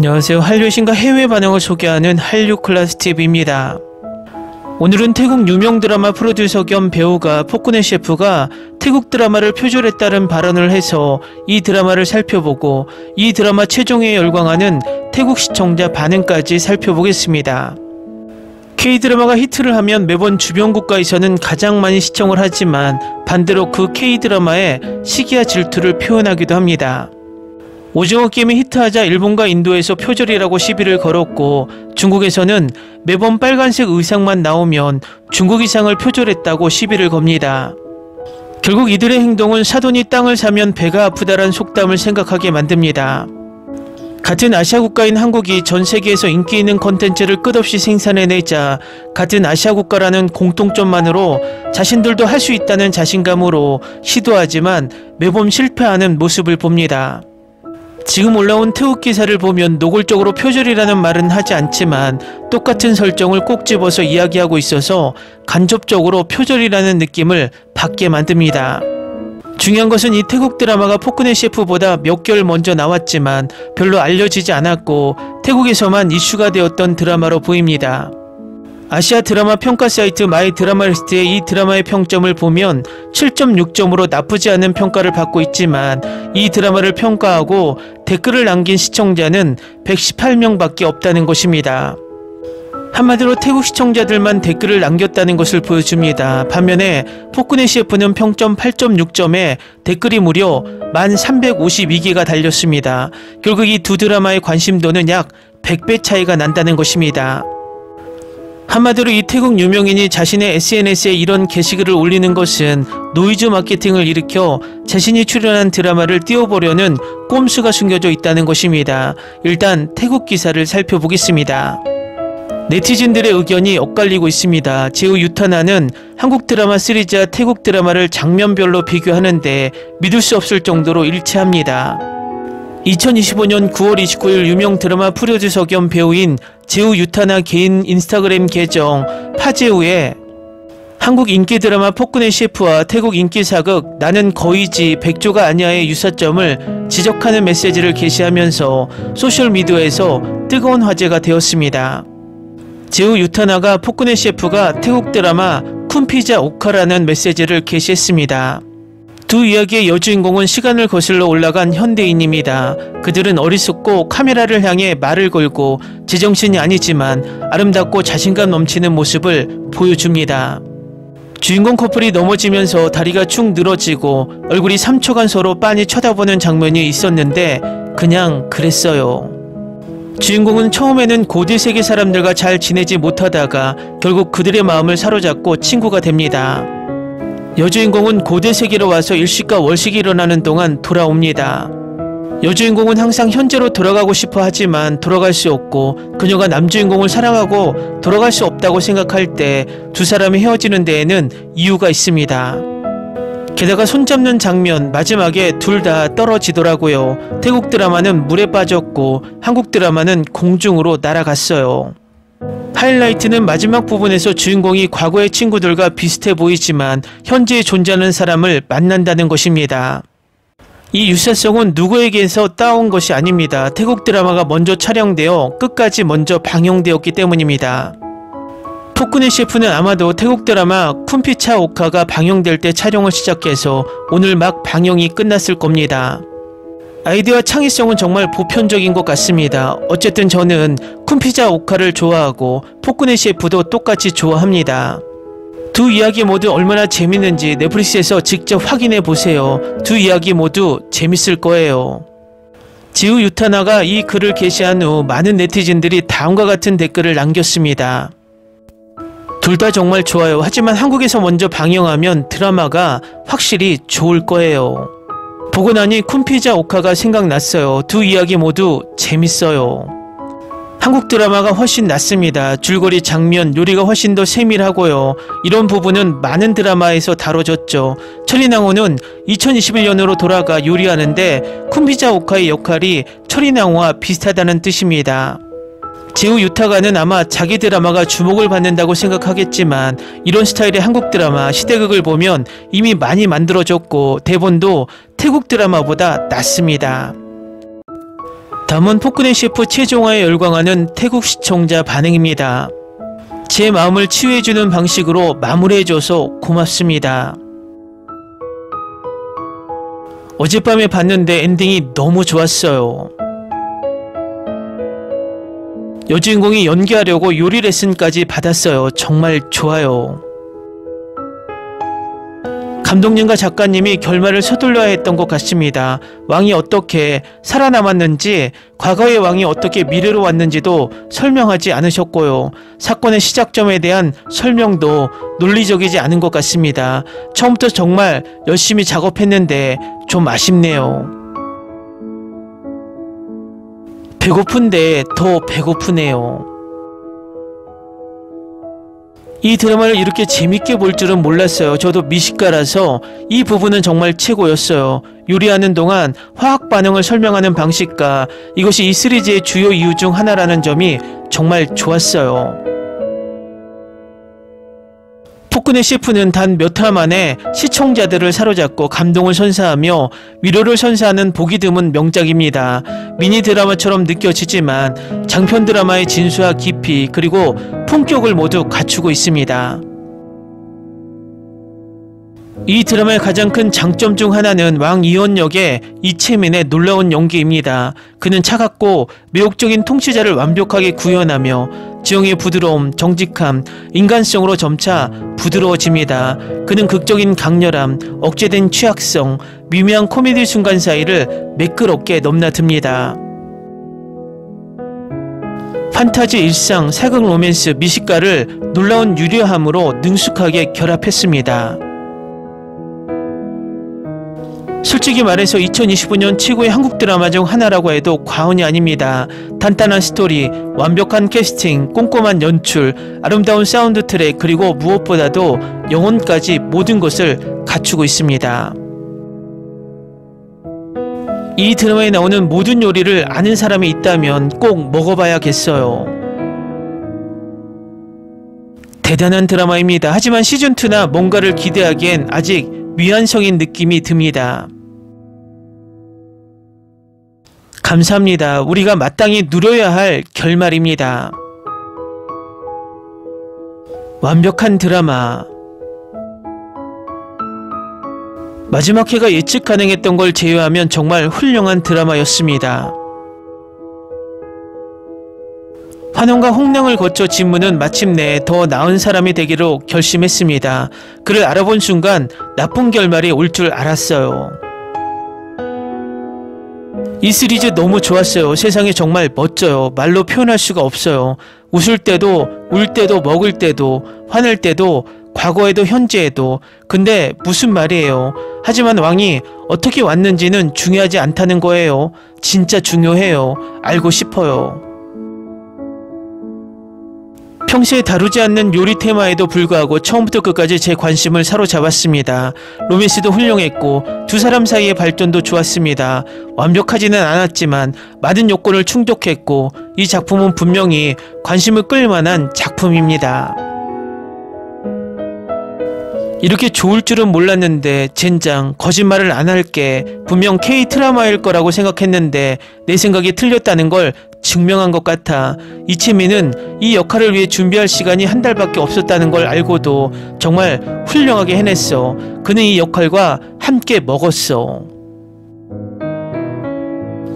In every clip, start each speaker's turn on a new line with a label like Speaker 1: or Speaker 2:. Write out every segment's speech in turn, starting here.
Speaker 1: 안녕하세요. 한류의 신과 해외 반응을 소개하는 한류클래스TV입니다. 오늘은 태국 유명 드라마 프로듀서 겸 배우가 포크네 셰프가 태국 드라마를 표절했다는 발언을 해서 이 드라마를 살펴보고 이 드라마 최종에 열광하는 태국 시청자 반응까지 살펴보겠습니다. K드라마가 히트를 하면 매번 주변 국가에서는 가장 많이 시청을 하지만 반대로 그 K드라마의 시기와 질투를 표현하기도 합니다. 오징어 게임이 히트하자 일본과 인도에서 표절이라고 시비를 걸었고 중국에서는 매번 빨간색 의상만 나오면 중국 이상을 표절했다고 시비를 겁니다. 결국 이들의 행동은 사돈이 땅을 사면 배가 아프다란 속담을 생각하게 만듭니다. 같은 아시아 국가인 한국이 전 세계에서 인기 있는 컨텐츠를 끝없이 생산해내자 같은 아시아 국가라는 공통점만으로 자신들도 할 수 있다는 자신감으로 시도하지만 매번 실패하는 모습을 봅니다. 지금 올라온 태국 기사를 보면 노골적으로 표절이라는 말은 하지 않지만 똑같은 설정을 꼭 집어서 이야기하고 있어서 간접적으로 표절이라는 느낌을 받게 만듭니다. 중요한 것은 이 태국 드라마가 포크네 셰프보다 몇 개월 먼저 나왔지만 별로 알려지지 않았고 태국에서만 이슈가 되었던 드라마로 보입니다. 아시아 드라마 평가 사이트 마이 드라마리스트의 이 드라마의 평점을 보면 7.6점으로 나쁘지 않은 평가를 받고 있지만 이 드라마를 평가하고 댓글을 남긴 시청자는 118명 밖에 없다는 것입니다. 한마디로 태국 시청자들만 댓글을 남겼다는 것을 보여줍니다. 반면에 포크네 셰프는 평점 8.6점에 댓글이 무려 1352개가 달렸습니다. 결국 이 두 드라마의 관심도는 약 100배 차이가 난다는 것입니다. 한마디로 이 태국 유명인이 자신의 SNS에 이런 게시글을 올리는 것은 노이즈 마케팅을 일으켜 자신이 출연한 드라마를 띄워보려는 꼼수가 숨겨져 있다는 것입니다. 일단 태국 기사를 살펴보겠습니다. 네티즌들의 의견이 엇갈리고 있습니다. 제우 유타나는 한국 드라마 시리즈와 태국 드라마를 장면별로 비교하는데 믿을 수 없을 정도로 일치합니다. 2025년 9월 29일 유명 드라마 프로듀서 겸 배우인 제우 유타나 개인 인스타그램 계정 파제우에 한국 인기 드라마 포크네 셰프와 태국 인기 사극 나는 거위지 백조가 아니야의 유사점을 지적하는 메시지를 게시하면서 소셜미디어에서 뜨거운 화제가 되었습니다. 제우 유타나가 포크네 셰프가 태국 드라마 쿤피자 오카라는 메시지를 게시했습니다. 두 이야기의 여주인공은 시간을 거슬러 올라간 현대인입니다. 그들은 어리석고 카메라를 향해 말을 걸고 제정신이 아니지만 아름답고 자신감 넘치는 모습을 보여줍니다. 주인공 커플이 넘어지면서 다리가 축 늘어지고 얼굴이 3초간 서로 빤히 쳐다보는 장면이 있었는데 그냥 그랬어요. 주인공은 처음에는 고대 세계 사람들과 잘 지내지 못하다가 결국 그들의 마음을 사로잡고 친구가 됩니다. 여주인공은 고대 세계로 와서 일식과 월식이 일어나는 동안 돌아옵니다. 여주인공은 항상 현재로 돌아가고 싶어 하지만 돌아갈 수 없고 그녀가 남주인공을 사랑하고 돌아갈 수 없다고 생각할 때 두 사람이 헤어지는 데에는 이유가 있습니다. 게다가 손잡는 장면 마지막에 둘 다 떨어지더라고요. 태국 드라마는 물에 빠졌고 한국 드라마는 공중으로 날아갔어요. 하이라이트는 마지막 부분에서 주인공이 과거의 친구들과 비슷해 보이지만 현재에 존재하는 사람을 만난다는 것입니다. 이 유사성은 누구에게서 따온 것이 아닙니다. 태국 드라마가 먼저 촬영되어 끝까지 먼저 방영되었기 때문입니다. 포크네 셰프는 아마도 태국 드라마 쿤피차 오카가 방영될 때 촬영을 시작해서 오늘 막 방영이 끝났을 겁니다. 아이디어와 창의성은 정말 보편적인 것 같습니다. 어쨌든 저는 쿤피자 오카를 좋아하고 포크네 셰프도 똑같이 좋아합니다. 두 이야기 모두 얼마나 재밌는지 넷플릭스에서 직접 확인해 보세요. 두 이야기 모두 재밌을 거예요. 지우 유타나가 이 글을 게시한 후 많은 네티즌들이 다음과 같은 댓글을 남겼습니다. 둘 다 정말 좋아요. 하지만 한국에서 먼저 방영하면 드라마가 확실히 좋을 거예요. 보고 나니 쿤피자 오카가 생각났어요. 두 이야기 모두 재밌어요. 한국 드라마가 훨씬 낫습니다. 줄거리, 장면, 요리가 훨씬 더 세밀하고요. 이런 부분은 많은 드라마에서 다뤄졌죠. 철인왕후는 2021년으로 돌아가 요리하는데 쿤피자 오카의 역할이 철인왕후와 비슷하다는 뜻입니다. 제우 유타가는 아마 자기 드라마가 주목을 받는다고 생각하겠지만 이런 스타일의 한국 드라마, 시대극을 보면 이미 많이 만들어졌고 대본도 태국 드라마보다 낫습니다. 다음은 포크네 셰프 최종화에 열광하는 태국 시청자 반응입니다. 제 마음을 치유해주는 방식으로 마무리해줘서 고맙습니다. 어젯밤에 봤는데 엔딩이 너무 좋았어요. 여주인공이 연기하려고 요리 레슨까지 받았어요. 정말 좋아요. 감독님과 작가님이 결말을 서둘러야 했던 것 같습니다. 왕이 어떻게 살아남았는지, 과거의 왕이 어떻게 미래로 왔는지도 설명하지 않으셨고요. 사건의 시작점에 대한 설명도 논리적이지 않은 것 같습니다. 처음부터 정말 열심히 작업했는데 좀 아쉽네요. 배고픈데 더 배고프네요. 이 드라마를 이렇게 재밌게 볼 줄은 몰랐어요. 저도 미식가라서 이 부분은 정말 최고였어요. 요리하는 동안 화학 반응을 설명하는 방식과 이것이 이 시리즈의 주요 이유 중 하나라는 점이 정말 좋았어요. 포크네 셰프는 단 몇 화 만에 시청자들을 사로잡고 감동을 선사하며 위로를 선사하는 보기 드문 명작입니다. 미니 드라마처럼 느껴지지만 장편 드라마의 진수와 깊이 그리고 품격을 모두 갖추고 있습니다. 이 드라마의 가장 큰 장점 중 하나는 왕 이원 역의 이채민의 놀라운 연기입니다. 그는 차갑고 매혹적인 통치자를 완벽하게 구현하며 지영의 부드러움, 정직함, 인간성으로 점차 부드러워집니다. 그는 극적인 강렬함, 억제된 취약성, 미묘한 코미디 순간 사이를 매끄럽게 넘나듭니다. 판타지, 일상, 사극, 로맨스, 미식가를 놀라운 유려함으로 능숙하게 결합했습니다. 솔직히 말해서 2025년 최고의 한국 드라마 중 하나라고 해도 과언이 아닙니다. 단단한 스토리, 완벽한 캐스팅, 꼼꼼한 연출, 아름다운 사운드 트랙, 그리고 무엇보다도 영혼까지 모든 것을 갖추고 있습니다. 이 드라마에 나오는 모든 요리를 아는 사람이 있다면 꼭 먹어봐야겠어요. 대단한 드라마입니다. 하지만 시즌2나 뭔가를 기대하기엔 아직 미완성인 느낌이 듭니다. 감사합니다. 우리가 마땅히 누려야 할 결말입니다. 완벽한 드라마. 마지막 회가 예측 가능했던 걸 제외하면 정말 훌륭한 드라마였습니다. 환원과 홍량을 거쳐 진무는 마침내 더 나은 사람이 되기로 결심했습니다. 그를 알아본 순간 나쁜 결말이 올 줄 알았어요. 이 시리즈 너무 좋았어요. 세상이 정말 멋져요. 말로 표현할 수가 없어요. 웃을 때도, 울 때도, 먹을 때도, 화낼 때도, 과거에도 현재에도. 근데 무슨 말이에요. 하지만 왕이 어떻게 왔는지는 중요하지 않다는 거예요. 진짜 중요해요. 알고 싶어요. 평소에 다루지 않는 요리 테마에도 불구하고 처음부터 끝까지 제 관심을 사로잡았습니다. 로맨스도 훌륭했고 두 사람 사이의 발전도 좋았습니다. 완벽하지는 않았지만 많은 요건을 충족했고 이 작품은 분명히 관심을 끌 만한 작품입니다. 이렇게 좋을 줄은 몰랐는데 젠장, 거짓말을 안 할게. 분명 K-드라마일 거라고 생각했는데 내 생각이 틀렸다는 걸 증명한 것 같아. 이채민은 이 역할을 위해 준비할 시간이 한 달밖에 없었다는 걸 알고도 정말 훌륭하게 해냈어. 그는 이 역할과 함께 먹었어.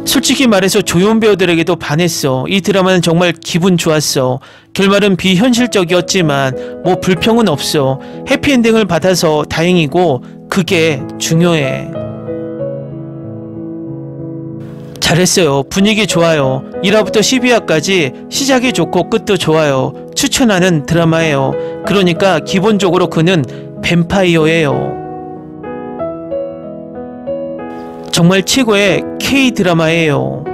Speaker 1: 솔직히 말해서 조연 배우들에게도 반했어. 이 드라마는 정말 기분 좋았어. 결말은 비현실적이었지만 뭐 불평은 없어. 해피엔딩을 받아서 다행이고 그게 중요해. 잘했어요. 분위기 좋아요. 1화부터 12화까지 시작이 좋고 끝도 좋아요. 추천하는 드라마예요. 그러니까 기본적으로 그는 뱀파이어예요. 정말 최고의 K-드라마예요.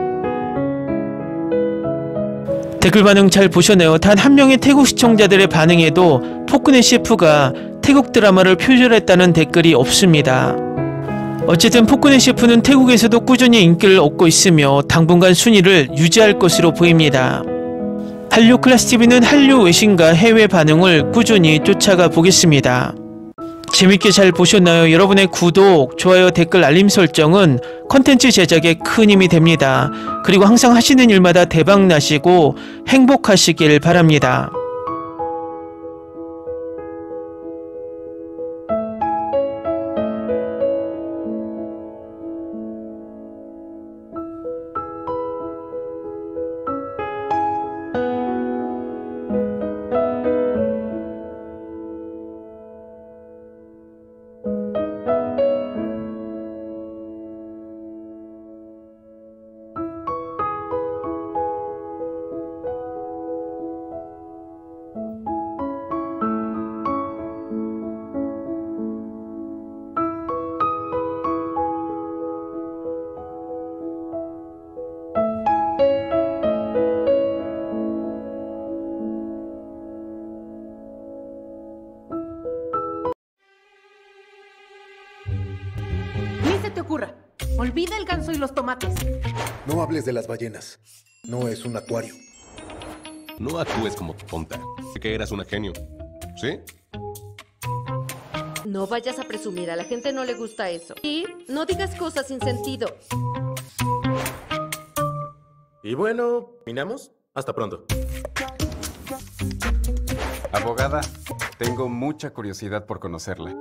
Speaker 1: 댓글 반응 잘 보셨네요. 단 한 명의 태국 시청자들의 반응에도 포크네 셰프가 태국 드라마를 표절했다는 댓글이 없습니다. 어쨌든 포크네 셰프는 태국에서도 꾸준히 인기를 얻고 있으며 당분간 순위를 유지할 것으로 보입니다. 한류 클래스TV는 한류 외신과 해외 반응을 꾸준히 쫓아가 보겠습니다. 재밌게 잘 보셨나요? 여러분의 구독, 좋아요, 댓글, 알림 설정은 컨텐츠 제작에 큰 힘이 됩니다. 그리고 항상 하시는 일마다 대박 나시고 행복하시길 바랍니다.
Speaker 2: Ni se te ocurra. Olvida el ganso y los tomates.
Speaker 3: No hables de las ballenas. No es un acuario.
Speaker 4: No actúes como tonta. Que eras una genio. ¿Sí?
Speaker 5: No vayas a presumir, a la gente no le gusta eso. Y no digas cosas sin sentido.
Speaker 6: Y bueno, ¿terminamos? Hasta pronto.
Speaker 7: Abogada, tengo mucha curiosidad por conocerla.